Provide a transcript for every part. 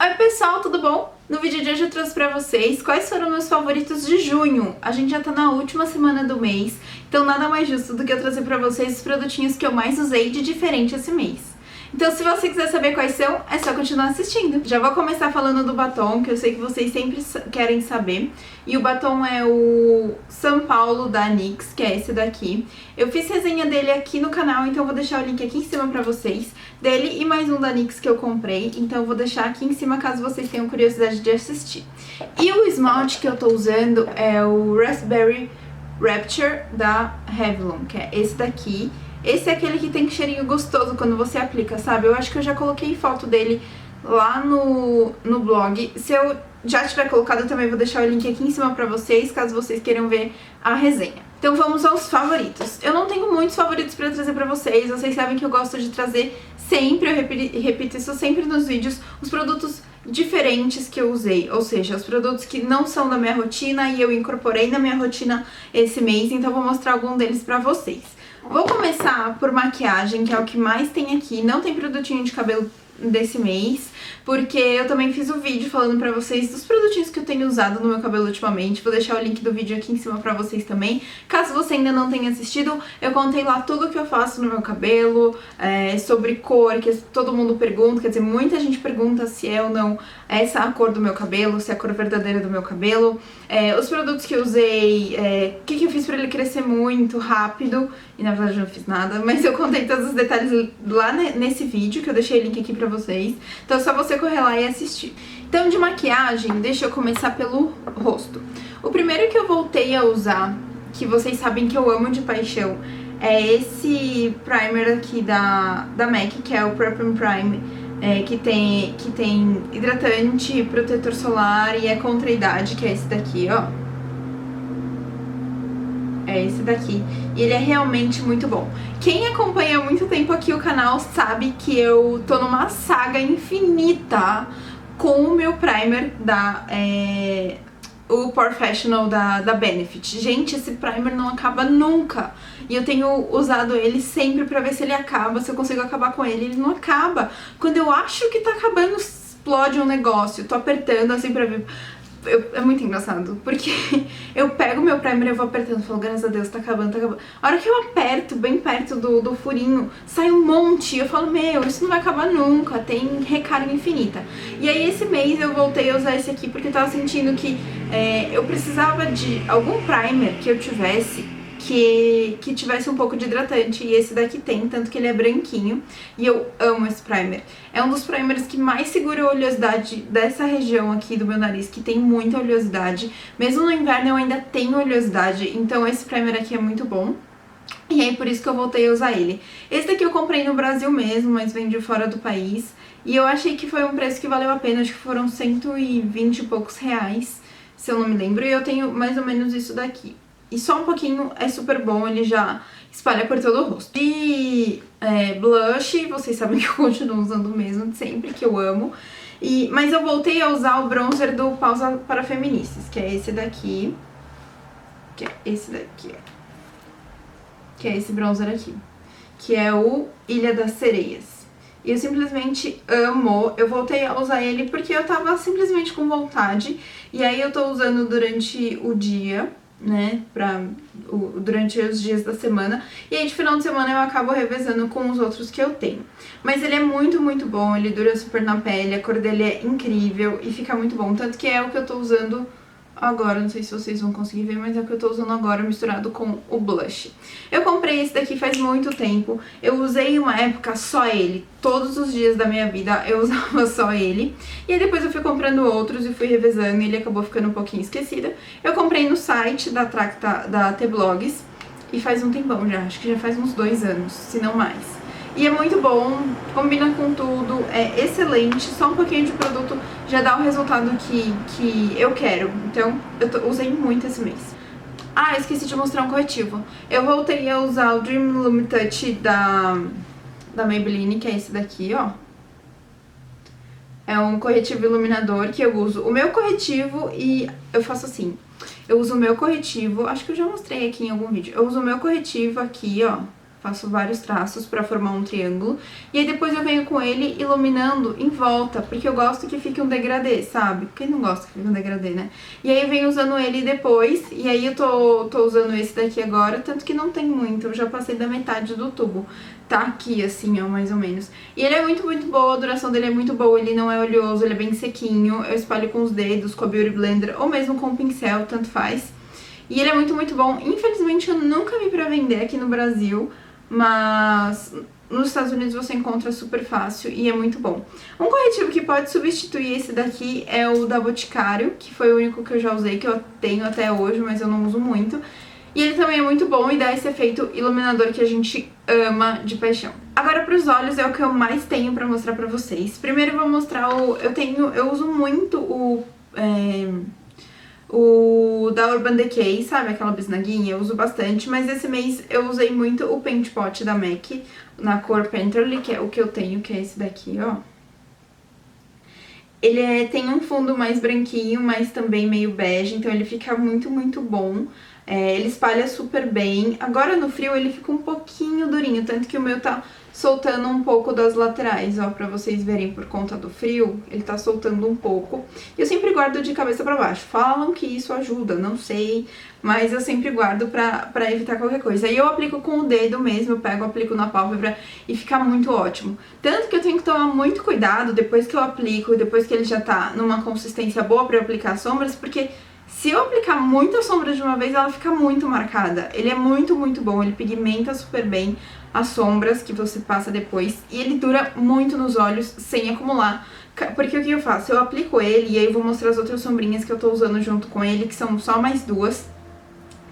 Oi pessoal, tudo bom? No vídeo de hoje eu trouxe pra vocês quais foram meus favoritos de junho. A gente já tá na última semana do mês, então nada mais justo do que eu trazer pra vocês os produtinhos que eu mais usei de diferente esse mês. Então se você quiser saber quais são, é só continuar assistindo. Já vou começar falando do batom, que eu sei que vocês sempre querem saber. E o batom é o São Paulo da NYX, que é esse daqui. Eu fiz resenha dele aqui no canal, então eu vou deixar o link aqui em cima pra vocês. Dele e mais um da NYX que eu comprei, então eu vou deixar aqui em cima caso vocês tenham curiosidade de assistir. E o esmalte que eu tô usando é o Raspberry Rapture da Revlon, que é esse daqui. Esse é aquele que tem cheirinho gostoso quando você aplica, sabe? Eu acho que eu já coloquei foto dele lá no blog. Se eu já tiver colocado, eu também vou deixar o link aqui em cima pra vocês, caso vocês queiram ver a resenha. Então vamos aos favoritos. Eu não tenho muitos favoritos pra trazer pra vocês, vocês sabem que eu gosto de trazer sempre, eu repito isso sempre nos vídeos, os produtos diferentes que eu usei, ou seja, os produtos que não são da minha rotina e eu incorporei na minha rotina esse mês, então eu vou mostrar algum deles pra vocês. Vou começar por maquiagem, que é o que mais tem aqui. Não tem produtinho de cabelo desse mês, porque eu também fiz um vídeo falando pra vocês dos produtinhos que eu tenho usado no meu cabelo ultimamente. Vou deixar o link do vídeo aqui em cima pra vocês também. Caso você ainda não tenha assistido, eu contei lá tudo o que eu faço no meu cabelo, sobre cor, que todo mundo pergunta, quer dizer, muita gente pergunta se é ou não essa a cor do meu cabelo, se é a cor verdadeira do meu cabelo, os produtos que eu usei, o que eu fiz pra ele crescer muito rápido, e na verdade eu não fiz nada, mas eu contei todos os detalhes lá nesse vídeo, que eu deixei o link aqui pra vocês, então é só você correr lá e assistir. Então de maquiagem, deixa eu começar pelo rosto. O primeiro que eu voltei a usar, que vocês sabem que eu amo de paixão, é esse primer aqui da MAC, que é o Prep and Prime, que tem hidratante, protetor solar e é contra a idade, que é esse daqui, ó. É esse daqui. E ele é realmente muito bom. Quem acompanha há muito tempo aqui o canal sabe que eu tô numa saga infinita com o meu primer o Professional da Benefit. Gente, esse primer não acaba nunca. E eu tenho usado ele sempre pra ver se ele acaba, se eu consigo acabar com ele. Ele não acaba. Quando eu acho que tá acabando, explode um negócio. Tô apertando assim pra ver. É muito engraçado, porque eu pego meu primer e eu vou apertando e falo, graças a Deus, tá acabando, tá acabando. A hora que eu aperto, bem perto do furinho, sai um monte. Eu falo, meu, isso não vai acabar nunca, tem recarga infinita. E aí esse mês eu voltei a usar esse aqui porque eu tava sentindo que eu precisava de algum primer que eu tivesse que tivesse um pouco de hidratante, e esse daqui tem, tanto que ele é branquinho, e eu amo esse primer. É um dos primers que mais segura a oleosidade dessa região aqui do meu nariz, que tem muita oleosidade. Mesmo no inverno eu ainda tenho oleosidade, então esse primer aqui é muito bom. E aí por isso que eu voltei a usar ele. Esse daqui eu comprei no Brasil mesmo, mas vem de fora do país, e eu achei que foi um preço que valeu a pena, acho que foram 120 e poucos reais, se eu não me lembro, e eu tenho mais ou menos isso daqui. E só um pouquinho é super bom, ele já espalha por todo o rosto. E blush, vocês sabem que eu continuo usando o mesmo de sempre, que eu amo. Mas eu voltei a usar o bronzer do Pausa para Feministas, que é esse daqui. Que é esse daqui, ó. Que é esse bronzer aqui. Que é o Ilha das Sereias. E eu simplesmente amo. Eu voltei a usar ele porque eu tava simplesmente com vontade. E aí eu tô usando durante o dia, né, durante os dias da semana, e aí de final de semana eu acabo revezando com os outros que eu tenho. Mas ele é muito, muito bom, ele dura super na pele, a cor dele é incrível e fica muito bom, tanto que é o que eu tô usando agora, não sei se vocês vão conseguir ver, mas é o que eu tô usando agora misturado com o blush. Eu comprei esse daqui faz muito tempo, eu usei uma época só ele, todos os dias da minha vida eu usava só ele, e aí depois eu fui comprando outros e fui revezando e ele acabou ficando um pouquinho esquecido. Eu comprei no site da T-Blogs e faz um tempão já, acho que já faz uns 2 anos, se não mais. E é muito bom, combina com tudo, é excelente, só um pouquinho de produto já dá o resultado que eu quero. Então, usei muito esse mês. Ah, esqueci de mostrar um corretivo. Eu voltei a usar o Dream Lume Touch da Maybelline, que é esse daqui, ó. É um corretivo iluminador que eu uso o meu corretivo e eu faço assim. Eu uso o meu corretivo, acho que eu já mostrei aqui em algum vídeo. Eu uso o meu corretivo aqui, ó. Faço vários traços pra formar um triângulo. E aí depois eu venho com ele iluminando em volta, porque eu gosto que fique um degradê, sabe? Quem não gosta que fique um degradê, né? E aí eu venho usando ele depois, e aí eu tô usando esse daqui agora, tanto que não tem muito, eu já passei da metade do tubo. Tá aqui, assim, ó, mais ou menos. E ele é muito, muito boa, a duração dele é muito boa, ele não é oleoso, ele é bem sequinho. Eu espalho com os dedos, com a Beauty Blender, ou mesmo com o pincel, tanto faz. E ele é muito, muito bom. Infelizmente, eu nunca vi pra vender aqui no Brasil, mas nos Estados Unidos você encontra super fácil e é muito bom. Um corretivo que pode substituir esse daqui é o da Boticário, que foi o único que eu já usei, que eu tenho até hoje, mas eu não uso muito. E ele também é muito bom e dá esse efeito iluminador que a gente ama de paixão. Agora pros olhos é o que eu mais tenho pra mostrar pra vocês. Primeiro eu vou mostrar eu uso muito o da Urban Decay, sabe? Aquela bisnaguinha, eu uso bastante. Mas esse mês eu usei muito o Paint Pot da MAC, na cor Painterly, que é o que eu tenho, que é esse daqui, ó. Ele tem um fundo mais branquinho, mas também meio bege, então ele fica muito, muito bom. Ele espalha super bem. Agora no frio ele fica um pouquinho durinho, tanto que o meu tá soltando um pouco das laterais, ó, pra vocês verem, por conta do frio, ele tá soltando um pouco. E eu sempre guardo de cabeça pra baixo. Falam que isso ajuda, não sei, mas eu sempre guardo pra evitar qualquer coisa. Aí eu aplico com o dedo mesmo, eu pego, aplico na pálpebra e fica muito ótimo. Tanto que eu tenho que tomar muito cuidado depois que eu aplico, depois que ele já tá numa consistência boa pra eu aplicar sombras, porque se eu aplicar muita sombra de uma vez, ela fica muito marcada. Ele é muito, muito bom, ele pigmenta super bem as sombras que você passa depois. E ele dura muito nos olhos, sem acumular. Porque o que eu faço? Eu aplico ele e aí eu vou mostrar as outras sombrinhas que eu tô usando junto com ele, que são só mais duas,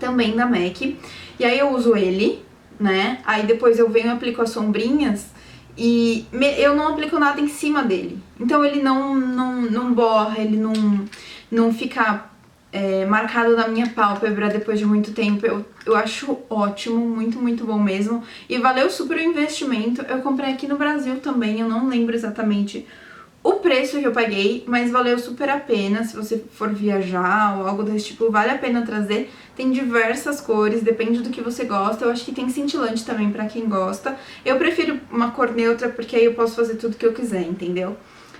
também da MAC. E aí eu uso ele, né? Aí depois eu venho e aplico as sombrinhas e eu não aplico nada em cima dele. Então ele não borra, ele não fica marcado na minha pálpebra depois de muito tempo. Eu acho ótimo, muito, muito bom mesmo. E valeu super o investimento. Eu comprei aqui no Brasil também, eu não lembro exatamente o preço que eu paguei, mas valeu super a pena. Se você for viajar ou algo desse tipo, vale a pena trazer. Tem diversas cores, depende do que você gosta. Eu acho que tem cintilante também pra quem gosta. Eu prefiro uma cor neutra porque aí eu posso fazer tudo que eu quiser, entendeu?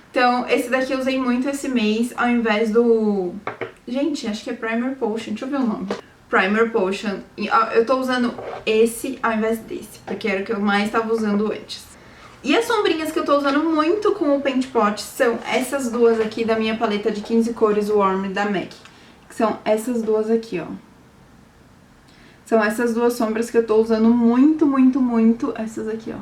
Então, esse daqui eu usei muito esse mês, ao invés do... Gente, acho que é Primer Potion, deixa eu ver o nome. Primer Potion. E, ó, eu tô usando esse ao invés desse, porque era o que eu mais tava usando antes. E as sombrinhas que eu tô usando muito com o Paint Pot são essas duas aqui da minha paleta de 15 cores Warm da MAC. Que são essas duas aqui, ó. São essas duas sombras que eu tô usando muito, muito, muito. Essas aqui, ó.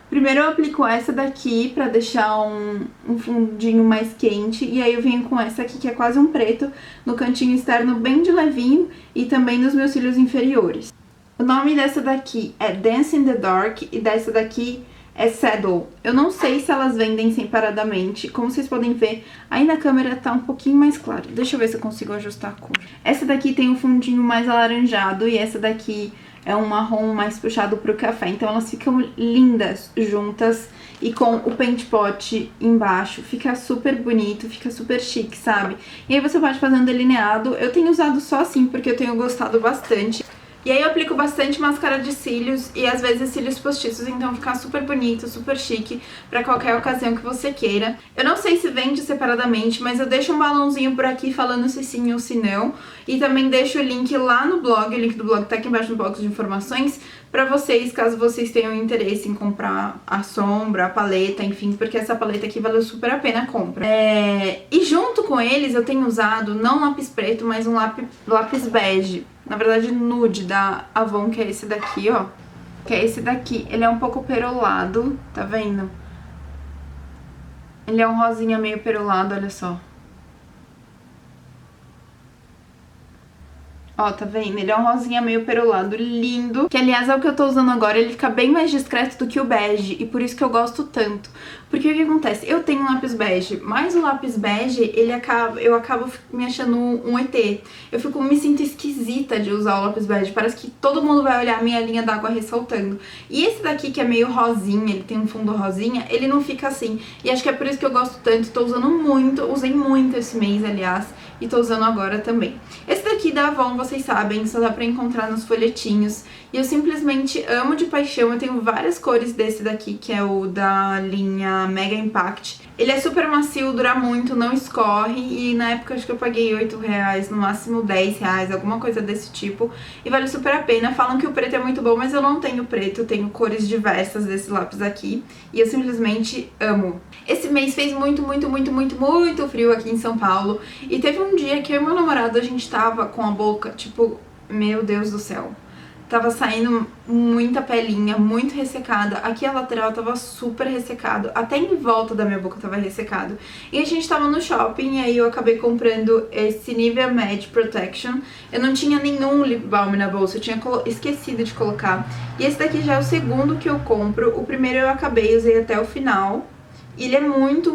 Primeiro eu aplico essa daqui pra deixar um fundinho mais quente. E aí eu venho com essa aqui, que é quase um preto, no cantinho externo bem de levinho e também nos meus cílios inferiores. O nome dessa daqui é Dance in the Dark e dessa daqui é Saddle. Eu não sei se elas vendem separadamente. Como vocês podem ver, aí na câmera tá um pouquinho mais claro. Deixa eu ver se eu consigo ajustar a cor. Essa daqui tem um fundinho mais alaranjado e essa daqui é um marrom mais puxado pro café. Então elas ficam lindas juntas e com o Paint Pot embaixo. Fica super bonito, fica super chique, sabe? E aí você pode fazer um delineado. Eu tenho usado só assim porque eu tenho gostado bastante. E aí eu aplico bastante máscara de cílios e às vezes cílios postiços, então fica super bonito, super chique pra qualquer ocasião que você queira. Eu não sei se vende separadamente, mas eu deixo um balãozinho por aqui falando se sim ou se não. E também deixo o link lá no blog, o link do blog tá aqui embaixo no box de informações, pra vocês, caso vocês tenham interesse em comprar a sombra, a paleta, enfim, porque essa paleta aqui valeu super a pena a compra. E junto com eles eu tenho usado, não lápis preto, mas um lápis bege. Na verdade, nude da Avon, que é esse daqui, ó. Que é esse daqui. Ele é um pouco perolado, tá vendo? Ele é um rosinha meio perolado, olha só. Ó, tá vendo? Ele é um rosinha meio perolado, lindo. Que, aliás, é o que eu tô usando agora. Ele fica bem mais discreto do que o bege. E por isso que eu gosto tanto. Porque o que acontece? Eu tenho um lápis bege, mas o lápis bege, eu acabo me achando um ET. Eu me sinto esquisita de usar o lápis bege. Parece que todo mundo vai olhar a minha linha d'água ressaltando. E esse daqui, que é meio rosinha, ele tem um fundo rosinha, ele não fica assim. E acho que é por isso que eu gosto tanto. Tô usando muito, usei muito esse mês, aliás. E tô usando agora também. Esse daqui da Avon, vocês sabem, só dá pra encontrar nos folhetinhos. E eu simplesmente amo de paixão. Eu tenho várias cores desse daqui, que é o da linha Mega Impact. Ele é super macio, dura muito, não escorre. E na época acho que eu paguei R$8, no máximo R$10, alguma coisa desse tipo. E vale super a pena. Falam que o preto é muito bom, mas eu não tenho preto. Eu tenho cores diversas desse lápis aqui. E eu simplesmente amo. Esse mês fez muito frio aqui em São Paulo. E teve um dia que eu e meu namorado, a gente tava com a boca, tipo, meu Deus do céu. Tava saindo muita pelinha, muito ressecada. Aqui a lateral tava super ressecado. Até em volta da minha boca tava ressecado. E a gente tava no shopping e aí eu acabei comprando esse Nivea Matte Protection. Eu não tinha nenhum lip balm na bolsa, eu tinha esquecido de colocar. E esse daqui já é o segundo que eu compro. O primeiro eu acabei, usei até o final. E ele é muito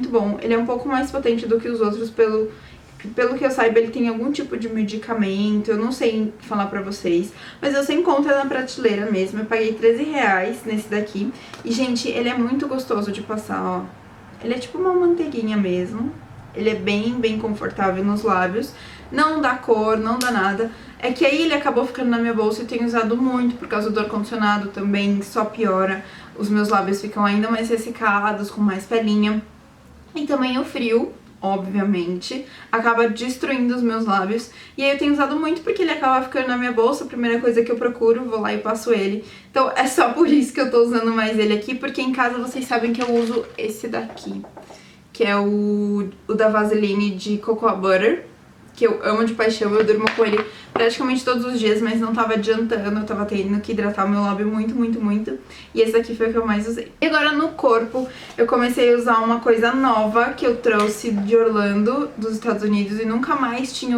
bom. Ele é um pouco mais potente do que os outros pelo que eu saiba, ele tem algum tipo de medicamento, eu não sei falar pra vocês, mas eu sei encontrar na prateleira mesmo. Eu paguei R$13 nesse daqui. E, gente, ele é muito gostoso de passar, ó. Ele é tipo uma manteiguinha mesmo. Ele é bem confortável nos lábios. Não dá cor, não dá nada. É que aí ele acabou ficando na minha bolsa e eu tenho usado muito por causa do ar-condicionado também, só piora. Os meus lábios ficam ainda mais ressecados, com mais pelinha. E também o frio, obviamente, acaba destruindo os meus lábios. E aí eu tenho usado muito porque ele acaba ficando na minha bolsa. A primeira coisa que eu procuro, vou lá e passo ele. Então é só por isso que eu tô usando mais ele aqui, porque em casa vocês sabem que eu uso esse daqui, que é o da Vaseline de Cocoa Butter, que eu amo de paixão. Eu durmo com ele praticamente todos os dias, mas não tava adiantando, eu tava tendo que hidratar o meu lábio muito. E esse daqui foi o que eu mais usei. E agora no corpo, eu comecei a usar uma coisa nova que eu trouxe de Orlando, dos Estados Unidos, e nunca mais tinha,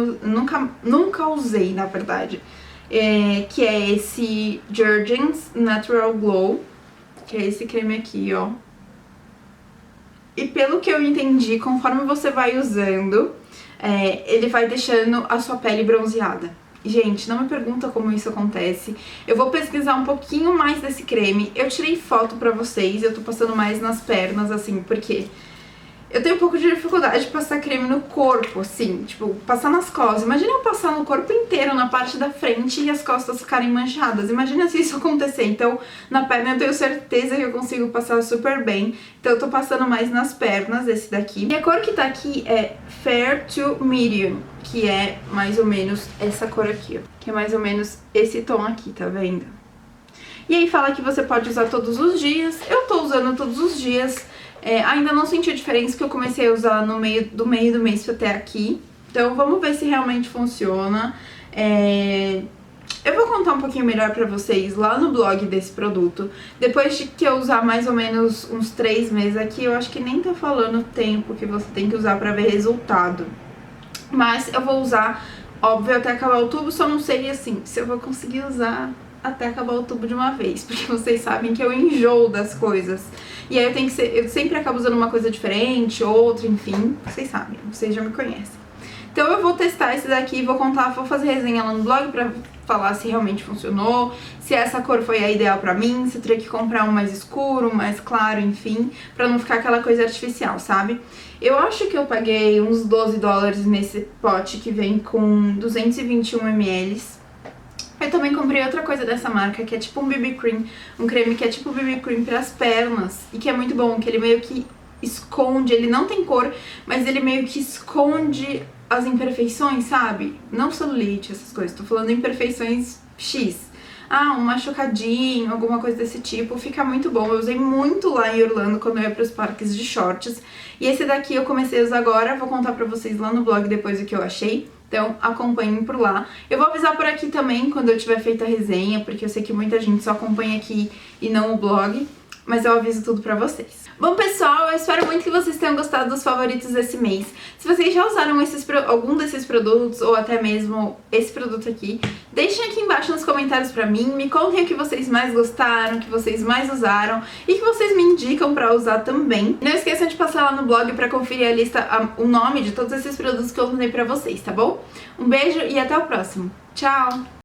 nunca usei, na verdade. Que é esse Jergens Natural Glow, que é esse creme aqui, ó. E pelo que eu entendi, conforme você vai usando, ele vai deixando a sua pele bronzeada. Gente, não me pergunta como isso acontece. Eu vou pesquisar um pouquinho mais desse creme. Eu tirei foto pra vocês, eu tô passando mais nas pernas, assim, porque eu tenho um pouco de dificuldade de passar creme no corpo, assim, tipo, passar nas costas. Imagina eu passar no corpo inteiro, na parte da frente, e as costas ficarem manchadas. Imagina se isso acontecer. Então, na perna eu tenho certeza que eu consigo passar super bem. Então eu tô passando mais nas pernas, esse daqui. E a cor que tá aqui é Fair to Medium, que é mais ou menos essa cor aqui, ó. Que é mais ou menos esse tom aqui, tá vendo? E aí fala que você pode usar todos os dias. Eu tô usando todos os dias. Ainda não senti a diferença, que eu comecei a usar no meio do mês até aqui. Então vamos ver se realmente funciona. Eu vou contar um pouquinho melhor pra vocês lá no blog desse produto. Depois de que eu usar mais ou menos uns 3 meses aqui, eu acho que nem tá falando o tempo que você tem que usar pra ver resultado. Mas eu vou usar, óbvio, até acabar o tubo. Só não sei, assim, se eu vou conseguir usar até acabar o tubo de uma vez, porque vocês sabem que eu enjoo das coisas. E aí eu sempre acabo usando uma coisa diferente, outra, enfim, vocês sabem, vocês já me conhecem. Então eu vou testar esse daqui, vou fazer resenha lá no blog pra falar se realmente funcionou, se essa cor foi a ideal pra mim, se eu teria que comprar um mais escuro, um mais claro, enfim, pra não ficar aquela coisa artificial, sabe? Eu acho que eu paguei uns $12 nesse pote que vem com 221 ml. Eu também comprei outra coisa dessa marca, que é tipo um BB Cream, um creme que é tipo BB Cream pras pernas, e que é muito bom, que ele meio que esconde, ele não tem cor, mas ele meio que esconde as imperfeições, sabe? Não celulite, essas coisas, tô falando imperfeições X. Um machucadinho, alguma coisa desse tipo, fica muito bom. Eu usei muito lá em Orlando quando eu ia pros parques de shorts. E esse daqui eu comecei a usar agora, vou contar pra vocês lá no blog depois o que eu achei. Então acompanhem por lá. Eu vou avisar por aqui também quando eu tiver feito a resenha, porque eu sei que muita gente só acompanha aqui e não o blog. Mas eu aviso tudo pra vocês. Bom, pessoal, eu espero muito que vocês tenham gostado dos favoritos desse mês. Se vocês já usaram algum desses produtos, ou até mesmo esse produto aqui, deixem aqui embaixo nos comentários pra mim. Me contem o que vocês mais gostaram, o que vocês mais usaram e que vocês me indicam pra usar também. Não esqueçam de passar lá no blog pra conferir a lista, o nome de todos esses produtos que eu mandei pra vocês, tá bom? Um beijo e até o próximo. Tchau!